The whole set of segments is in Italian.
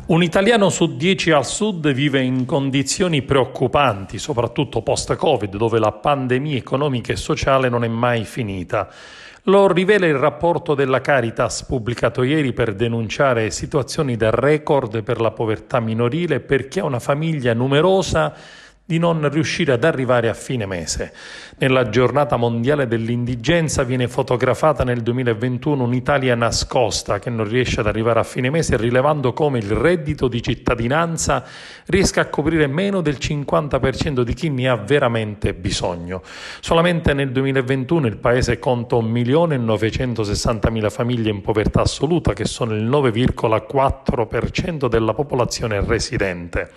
Un italiano su 10 al sud vive in condizioni preoccupanti, soprattutto post-Covid, dove la pandemia economica e sociale non è mai finita. Lo rivela il rapporto della Caritas pubblicato ieri per denunciare situazioni da record per la povertà minorile per chi ha una famiglia numerosa di non riuscire ad arrivare a fine mese. Nella giornata mondiale dell'indigenza viene fotografata nel 2021 un'Italia nascosta che non riesce ad arrivare a fine mese, rilevando come il reddito di cittadinanza riesca a coprire meno del 50% di chi ne ha veramente bisogno. Solamente nel 2021 il Paese conta 1.960.000 famiglie in povertà assoluta, che sono il 9,4% della popolazione residente.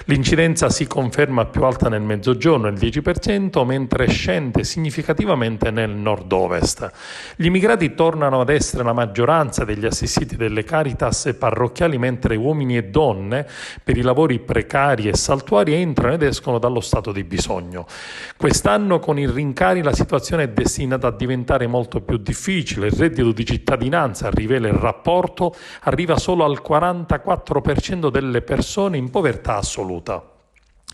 L'incidenza si conferma più alta nel mezzogiorno, il 10%, mentre scende significativamente nel nord-ovest. Gli immigrati tornano ad essere la maggioranza degli assistiti delle Caritas parrocchiali, mentre uomini e donne per i lavori precari e saltuari entrano ed escono dallo stato di bisogno. Quest'anno con i rincari la situazione è destinata a diventare molto più difficile. Il reddito di cittadinanza, rivela il rapporto, arriva solo al 44% delle persone in povertà assoluta.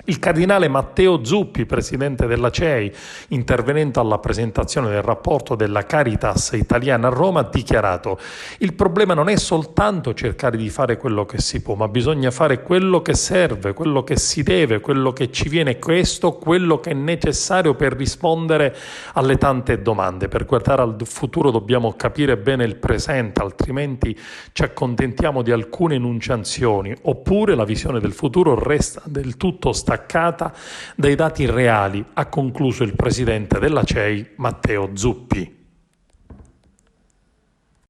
Il cardinale Matteo Zuppi, presidente della CEI, intervenendo alla presentazione del rapporto della Caritas italiana a Roma, ha dichiarato: il problema non è soltanto cercare di fare quello che si può, ma bisogna fare quello che serve, quello che si deve, quello che ci viene chiesto, quello che è necessario per rispondere alle tante domande. Per guardare al futuro dobbiamo capire bene il presente, altrimenti ci accontentiamo di alcune enunciazioni, oppure la visione del futuro resta del tutto staccata dai dati reali, ha concluso il presidente della CEI Matteo Zuppi.